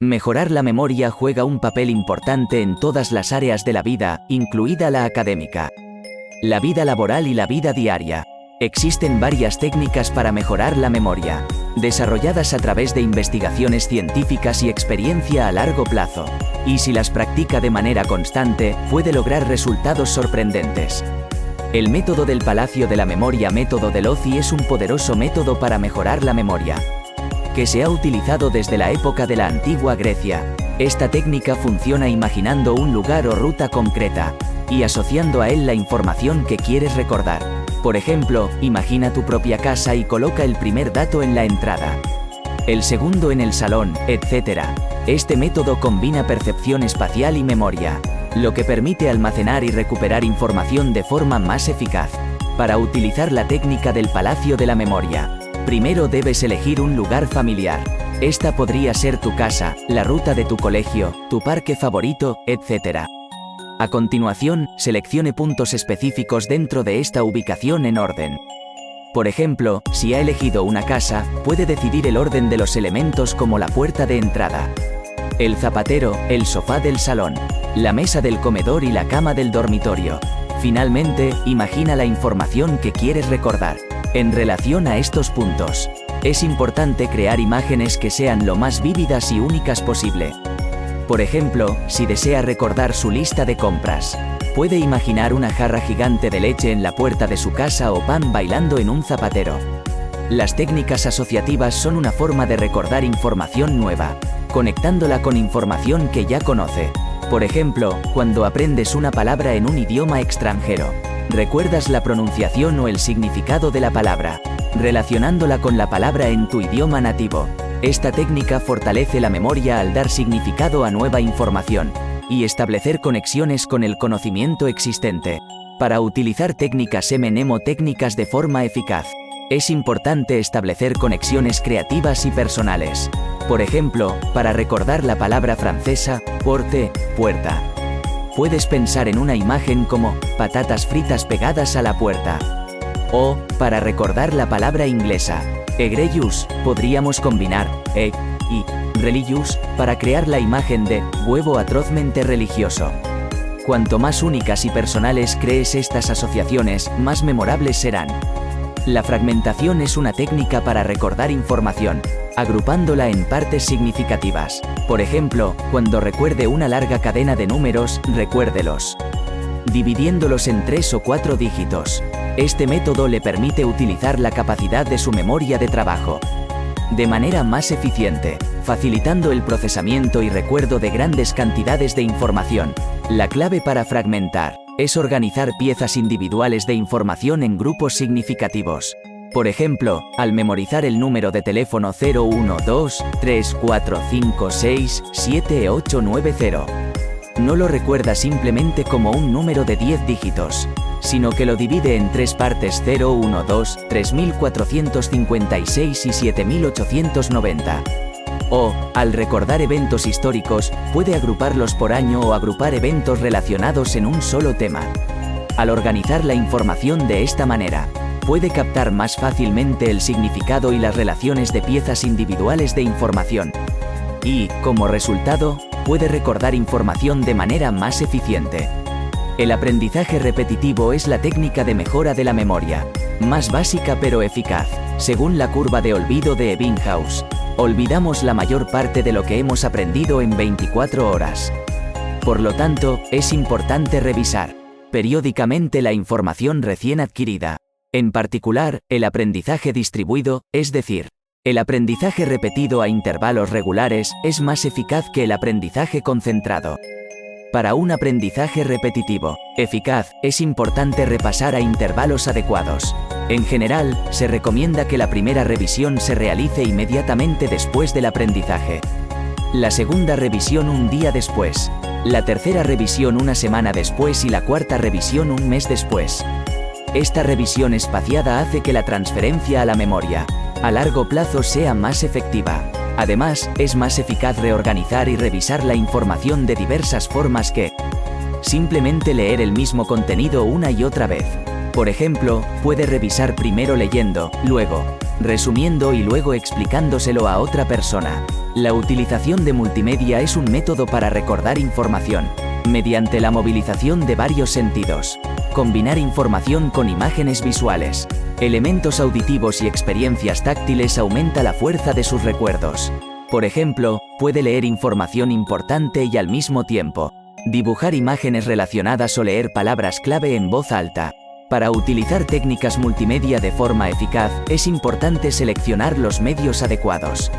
Mejorar la memoria juega un papel importante en todas las áreas de la vida, incluida la académica, la vida laboral y la vida diaria. Existen varias técnicas para mejorar la memoria, desarrolladas a través de investigaciones científicas y experiencia a largo plazo. Y si las practica de manera constante, puede lograr resultados sorprendentes. El método del Palacio de la Memoria, método de Lozi, es un poderoso método para mejorar la memoria, que se ha utilizado desde la época de la antigua Grecia. Esta técnica funciona imaginando un lugar o ruta concreta, y asociando a él la información que quieres recordar. Por ejemplo, imagina tu propia casa y coloca el primer dato en la entrada, el segundo en el salón, etc. Este método combina percepción espacial y memoria, lo que permite almacenar y recuperar información de forma más eficaz. Para utilizar la técnica del Palacio de la Memoria, primero debes elegir un lugar familiar. Esta podría ser tu casa, la ruta de tu colegio, tu parque favorito, etc. A continuación, seleccione puntos específicos dentro de esta ubicación en orden. Por ejemplo, si ha elegido una casa, puede decidir el orden de los elementos como la puerta de entrada, el zapatero, el sofá del salón, la mesa del comedor y la cama del dormitorio. Finalmente, imagina la información que quieres recordar. En relación a estos puntos, es importante crear imágenes que sean lo más vívidas y únicas posible. Por ejemplo, si desea recordar su lista de compras, puede imaginar una jarra gigante de leche en la puerta de su casa o pan bailando en un zapatero. Las técnicas asociativas son una forma de recordar información nueva, conectándola con información que ya conoce. Por ejemplo, cuando aprendes una palabra en un idioma extranjero, recuerdas la pronunciación o el significado de la palabra, relacionándola con la palabra en tu idioma nativo. Esta técnica fortalece la memoria al dar significado a nueva información y establecer conexiones con el conocimiento existente. Para utilizar técnicas mnemotécnicas de forma eficaz, es importante establecer conexiones creativas y personales. Por ejemplo, para recordar la palabra francesa, porte, puerta, puedes pensar en una imagen como patatas fritas pegadas a la puerta. O, para recordar la palabra inglesa, egregious, podríamos combinar egg y religious para crear la imagen de huevo atrozmente religioso. Cuanto más únicas y personales crees estas asociaciones, más memorables serán. La fragmentación es una técnica para recordar información, agrupándola en partes significativas. Por ejemplo, cuando recuerde una larga cadena de números, recuérdelos dividiéndolos en 3 o 4 dígitos. Este método le permite utilizar la capacidad de su memoria de trabajo de manera más eficiente, facilitando el procesamiento y recuerdo de grandes cantidades de información. La clave para fragmentar es organizar piezas individuales de información en grupos significativos. Por ejemplo, al memorizar el número de teléfono 01234567890, no lo recuerda simplemente como un número de 10 dígitos, sino que lo divide en 3 partes: 012, 3456 y 7890. O, al recordar eventos históricos, puede agruparlos por año o agrupar eventos relacionados en un solo tema. Al organizar la información de esta manera, puede captar más fácilmente el significado y las relaciones de piezas individuales de información. Y, como resultado, puede recordar información de manera más eficiente. El aprendizaje repetitivo es la técnica de mejora de la memoria, más básica pero eficaz. Según la curva de olvido de Ebbinghaus, olvidamos la mayor parte de lo que hemos aprendido en 24 horas. Por lo tanto, es importante revisar periódicamente la información recién adquirida. En particular, el aprendizaje distribuido, es decir, el aprendizaje repetido a intervalos regulares, es más eficaz que el aprendizaje concentrado. Para un aprendizaje repetitivo eficaz, es importante repasar a intervalos adecuados. En general, se recomienda que la primera revisión se realice inmediatamente después del aprendizaje, la segunda revisión un día después, la tercera revisión una semana después y la cuarta revisión un mes después. Esta revisión espaciada hace que la transferencia a la memoria a largo plazo sea más efectiva. Además, es más eficaz reorganizar y revisar la información de diversas formas que simplemente leer el mismo contenido una y otra vez. Por ejemplo, puede revisar primero leyendo, luego resumiendo y luego explicándoselo a otra persona. La utilización de multimedia es un método para recordar información, mediante la movilización de varios sentidos. Combinar información con imágenes visuales, elementos auditivos y experiencias táctiles aumenta la fuerza de sus recuerdos. Por ejemplo, puede leer información importante y al mismo tiempo dibujar imágenes relacionadas o leer palabras clave en voz alta. Para utilizar técnicas multimedia de forma eficaz, es importante seleccionar los medios adecuados,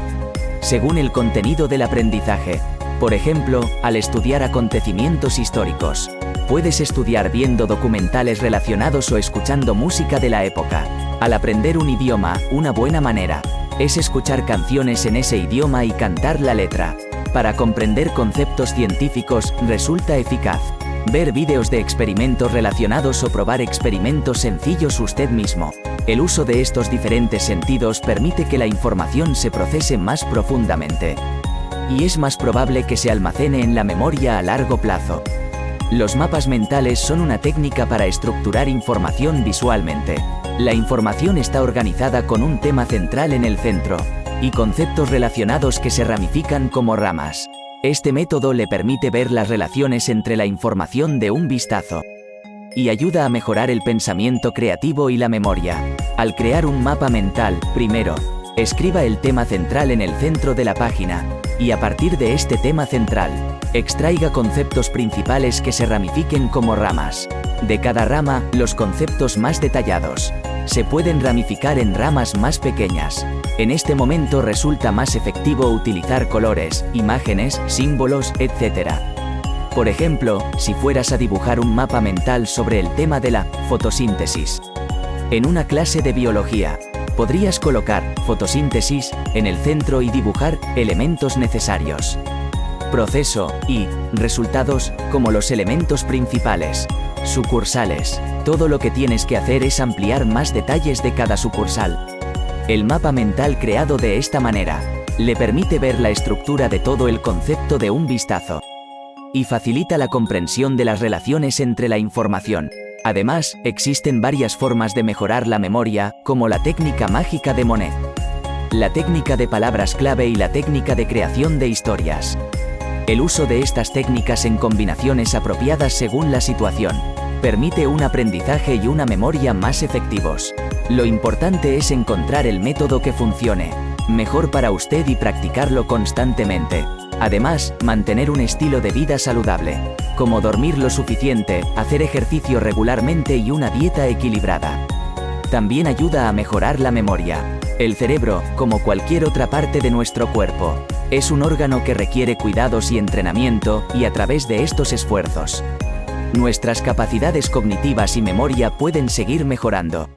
según el contenido del aprendizaje. Por ejemplo, al estudiar acontecimientos históricos, puedes estudiar viendo documentales relacionados o escuchando música de la época. Al aprender un idioma, una buena manera es escuchar canciones en ese idioma y cantar la letra. Para comprender conceptos científicos, resulta eficaz ver vídeos de experimentos relacionados o probar experimentos sencillos usted mismo. El uso de estos diferentes sentidos permite que la información se procese más profundamente, y es más probable que se almacene en la memoria a largo plazo. Los mapas mentales son una técnica para estructurar información visualmente. La información está organizada con un tema central en el centro, y conceptos relacionados que se ramifican como ramas. Este método le permite ver las relaciones entre la información de un vistazo, y ayuda a mejorar el pensamiento creativo y la memoria. Al crear un mapa mental, primero, escriba el tema central en el centro de la página, y a partir de este tema central, extraiga conceptos principales que se ramifiquen como ramas. De cada rama, los conceptos más detallados se pueden ramificar en ramas más pequeñas. En este momento resulta más efectivo utilizar colores, imágenes, símbolos, etc. Por ejemplo, si fueras a dibujar un mapa mental sobre el tema de la fotosíntesis en una clase de biología, podrías colocar fotosíntesis en el centro y dibujar elementos necesarios, proceso y resultados como los elementos principales. Sucursales. Todo lo que tienes que hacer es ampliar más detalles de cada sucursal. El mapa mental creado de esta manera le permite ver la estructura de todo el concepto de un vistazo y facilita la comprensión de las relaciones entre la información. Además, existen varias formas de mejorar la memoria, como la técnica mágica de Monet, la técnica de palabras clave y la técnica de creación de historias. El uso de estas técnicas en combinaciones apropiadas según la situación permite un aprendizaje y una memoria más efectivos. Lo importante es encontrar el método que funcione mejor para usted y practicarlo constantemente. Además, mantener un estilo de vida saludable, como dormir lo suficiente, hacer ejercicio regularmente y una dieta equilibrada, también ayuda a mejorar la memoria. El cerebro, como cualquier otra parte de nuestro cuerpo, es un órgano que requiere cuidados y entrenamiento, y a través de estos esfuerzos, nuestras capacidades cognitivas y memoria pueden seguir mejorando.